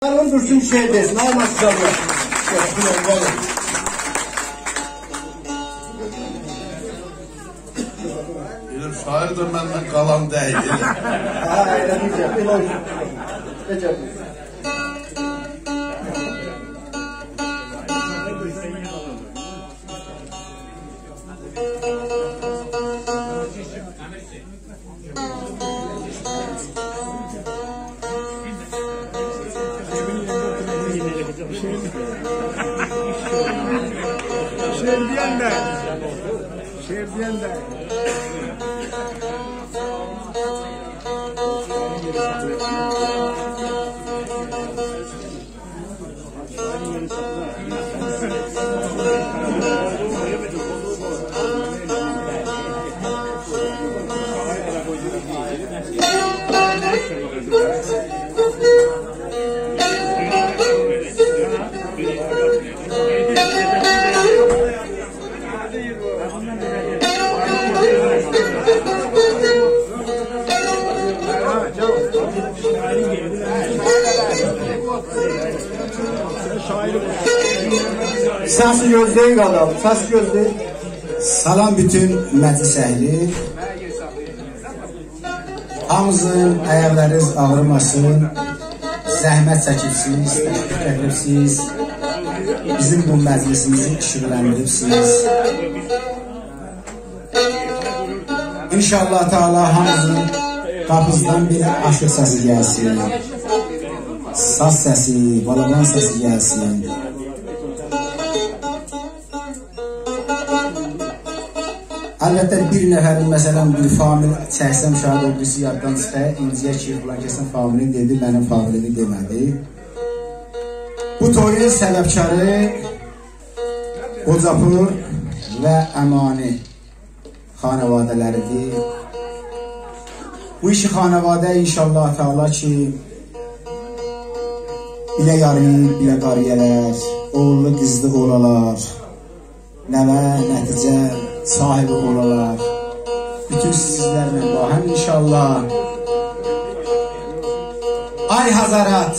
Yarın dursun şey desin. Almaz çalıyor. Benim şair de benden kalan değil. Ha öyle diyeceğim. Geçelim. Şehirden Səsi gözləyik adam, səs gözləyik. Salam bütün məclis əhli. Hamınızın ayaqlarınız ağrımasın. Zəhmət çəkibsiniz, təşvik edibsiniz. Bizim bu məclisimizi işıqləndiribsiniz. İnşallah Teala hamınızın qapınızdan bir aşıq səsi gəlsin. Saz səsi, balaban səsi gəlsin. Əlbəttə bir nəfərin məsələn bir famil çəksəm şahid oldusu yaddan çıxır. İnciyə ki, filan kəsin familini dedi, mənim familini demədi. Bu toyun səbəbkarı Qocapur və Əmani xanavadələridir. Bu işi xanavadə inşallah Teala ki, bilə yarın, bilə qariyələr, oğullu qızlı olalar, nəvə, nəticə sahibi olalar. Bütün sizlərlə bahəm inşallah. Ay Hazarat,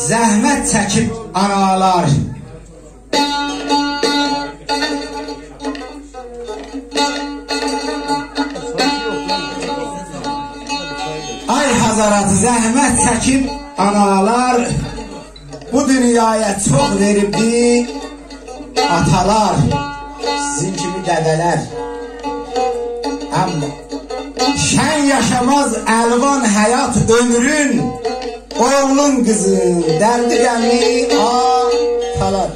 zəhmət çəkib analar. Ay Hazarat, zəhmət çəkib analar. Bu dünyaya çox veribdi atalar. Sizin kimi dədələr. Amma şən yaşamaz əlvan həyat ömrün, oğlun qızın dərdi qəmi atalar.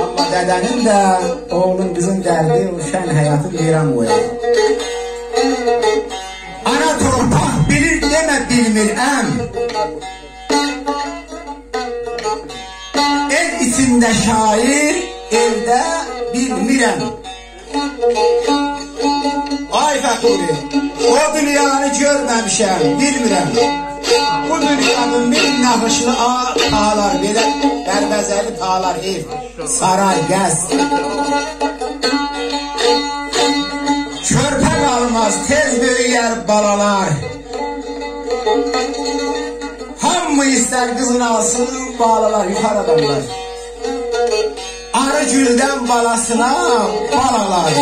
Amma dədənin də oğlun qızın dərdi o şən həyatı verən qoyar. Ana torpaq bilir demə bilmirəm. El içində şair, evdə bilmirəm. Ay Fəxuri, o dünyanı görməmişəm, bilmirəm. Bu dünyanın min naxışlı tağlar, belə dərbəzəli tağlar, ev, saray, qəsr. Körpə qalmaz, tez böyüyər balalar. Hamı istər qızın alsın, balalar, yuxarı adamlar. Arı güldən balasına balalar.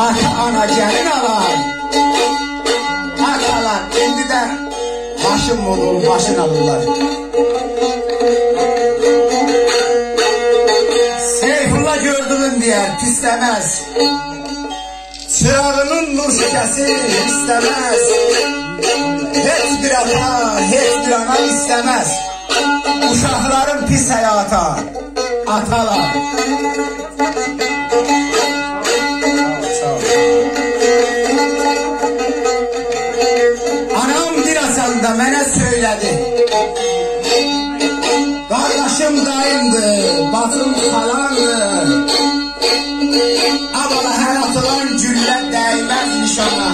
Ata ana gəlin alar. Atalar, indi də başım olur, başın alırlar. Seyfullah gördüğün deyər, pisləməz. Çırağının nur şəkəsi istəməz. Heç bir ata, heç bir ana istəməz. Uşaqların pis həyata atalar. Anam bir asanda mənə söylədi. Qardaşım dayımdır, bacım xalandır. Abala hər atılan güllə dəyməz nişana.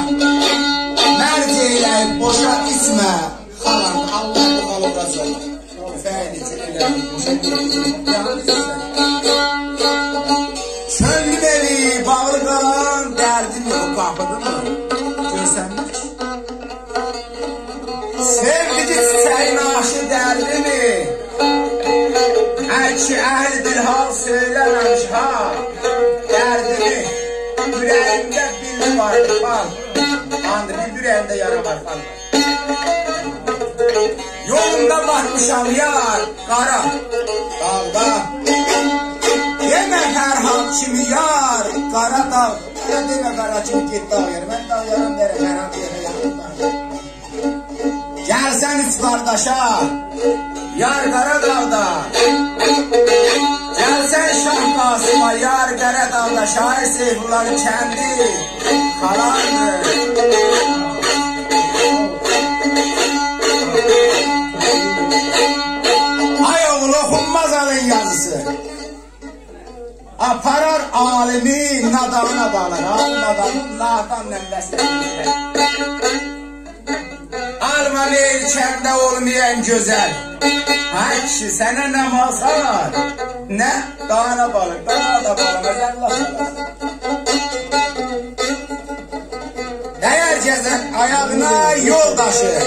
Mərc eyləyib boşa ismə xalan. Allah bu xal olasın. Çöllü beni bağlı qalan dərdim yox, qapıdır mı? Görsənmək. Sevgili çiçəyin aşı dərdimi? artık bak. Andı bir elde yara var falan. Yolunda bakmışam yar kara dağda. Deme Ferhat kimi yar kara dağ. Ya deme Ferhat kimi git dağ yer. Ben dağ yarım derim Ferhat yere yakın. Gelsen üç kardeşa yar kara dağda. Gelsen Şah Kasım'a yar kara dağda. Şair Seyfullah'ın kendi kalandır. Ay oğul okunmaz alın yazısı. Aparar alimi nadana bağlar. Nadanın nadan nefesler. Alman ilçemde olmayan güzel. Ay kişi sana ne mazhar, ne dağına balık, dağa da bağlamaz Allah balasın. Değer cezen ayağına yoldaşı.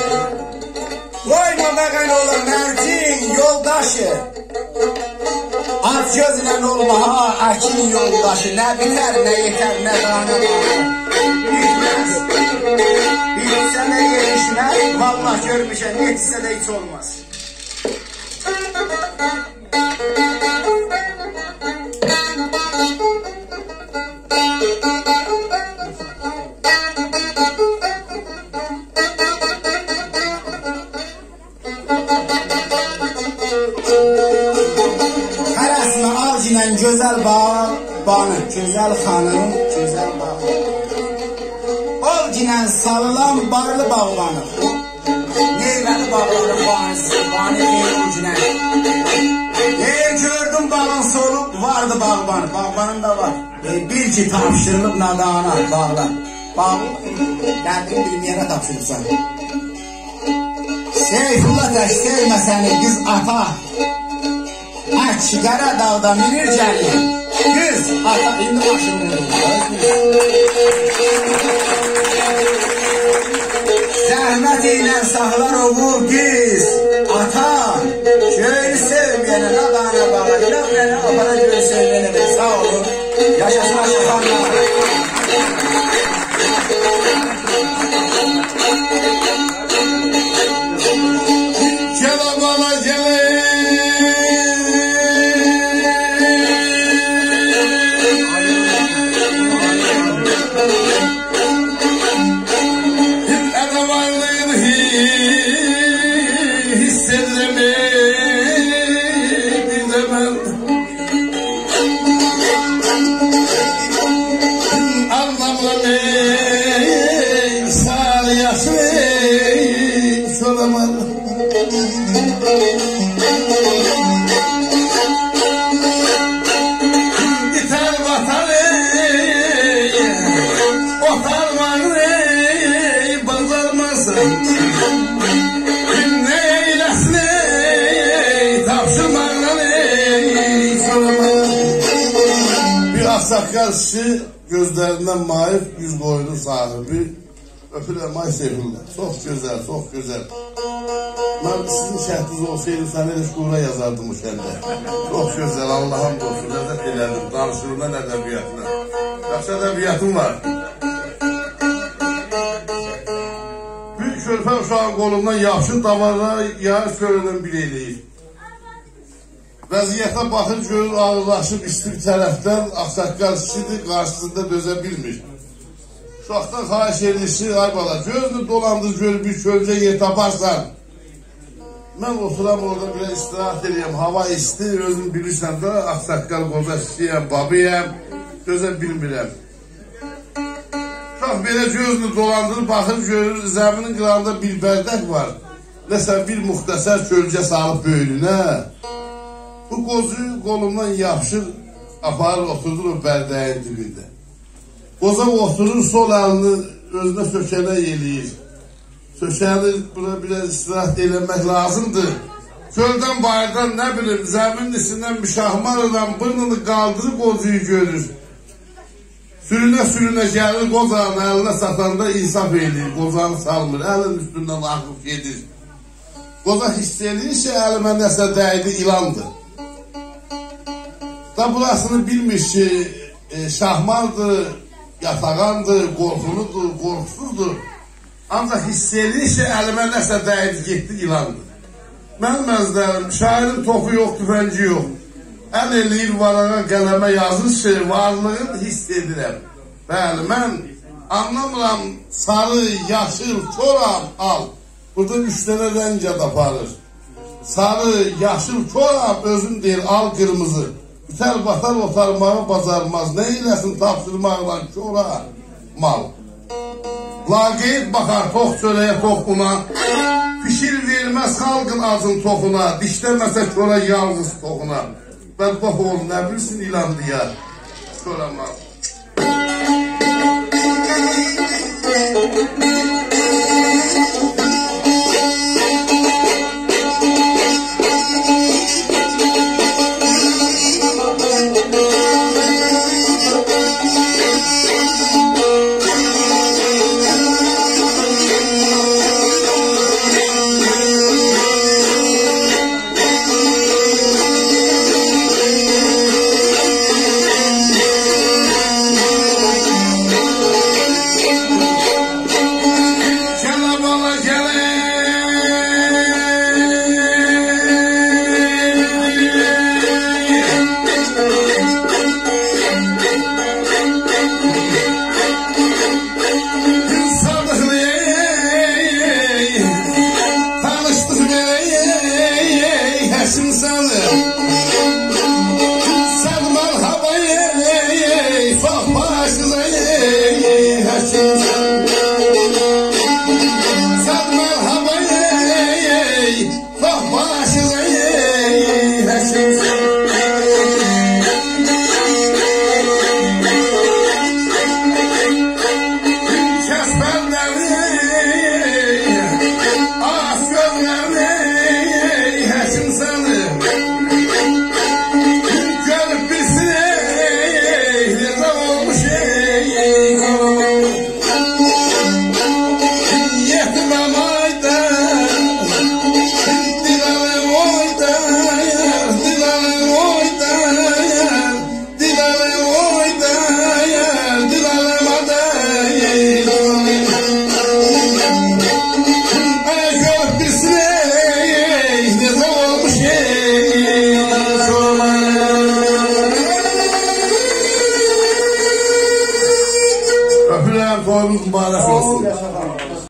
Koyma beğen olur mercin yoldaşı. At gözle olma akin yoldaşı. Ne biter ne yeter ne dağına bağlar. Bitmez. Bitse de gelişmez. Vallahi görmüşem yetişse de hiç olmaz. Karasma avcinen güzel bağını, güzel hanım, güzel bağ. Avcinen sallan barlı bağlanır. Neyveli bağlanır bağınsı, bağını avcinen. Gördüm bağın solup vardı bağban, bağbanım da var. Bir ki tapşırılıp nadana bağlan. Bağlı, kendini bilmeyene tapşırırsan. Seyfullah da sevme seni kız ata. Aç kara dağda minir cəli. Kız ata indi başını. Zəhmət ilə sahlar olur kız ata. Köyü sevmeyene nadana bağla. İlaqləni apara köyü sevmeyene sağ olun. Yaşasın aşıqanlar. Gel bana gelin. Arabanın hissedimi bilemem. Anlamlı saliyası soramam. Biter vatanı otarmanı bazarmasın. Ne eylesin tapşırmanı soramam. Bir aksakal kişi gözlerinden maif yüz boylu sahibi öpürəm ay Seyfullah. Çok güzel, çok güzel. Ben sizin şəhriniz olsaydım sana şura yazardım o şəhərdə. Çok güzel, Allah'ım olsun. Ləzzət elədim, danışırımdan ədəbiyyatına. Yaxşı ədəbiyyatım var. Büyük körpə uşağın qolundan yapışın damarlara yağış görünən bir eləyir. Vəziyyətə baxır, görür ağırlaşıb isti bir tərəfdən axsaqqal kişidir, qarşısında dözə bilmir. Uşaqdan xahiş edirsin, ay bala, gözünü dolandır, gör bir kölcə yer taparsan. Mən oturam orada biraz istirahat edeyim, hava isti, özüm bilirsən də, axsaqqal qoca kişiyəm, babiyəm, dözə bilmirəm. Uşaq belə gözünü dolandırır, baxır, görür, zəminin qırağında bir bərdək var. Nəsə bir muxtəsər kölcə salıb böyrünə. Bu qozuyu qolundan yapışır, aparır, oturdur o bərdəyin dibində. Qoza oturur, sol əlini özünə sökənə eləyir. Sökənir, buna biraz istirahat eləmək lazımdır. Köldən bayırdan, nə bilim, zəminin içindən müşahmar olan burnunu qaldırıb qozuyu görür. Sürünə gəlir, qozanın əlinə satanda insaf eləyir, qozanı salmır, əlin üstündən axıb gedir. Qoza hiss edir ki, əlimə nəsə dəydi, ilandır. Da burasını bilmiş ki, şahmardır, yatağandır, qorxuludur, qorxsuzdur. Ancaq hiss edir ki, əlimə nəsə dəyib getdi, ilandır. Mənim əzlərim, şairin toxu yox, tüfənci yox. Əl eləyir varağa, qələmə yazır ki, varlığını hiss edirəm. Bəli, mən anlamıram, sarı, yaşıl, çoram, al. Burada 3 dənə rəng aparır. Sarı, yaşıl, çoram, özün deyir, al qırmızı. Bitər batar, otarmağı bacarmaz. Nə eləsin tapşırmaqla çora, mal. Laqeyd baxar, tox çörəyə, tox buna. Pişir verməz xalqın acın toxuna. Dişləməsə çora yalnız toxuna. Bədbax oğlu, nə bilsin ilan deyər. Çora mal. Toyunuz mübarək olsun.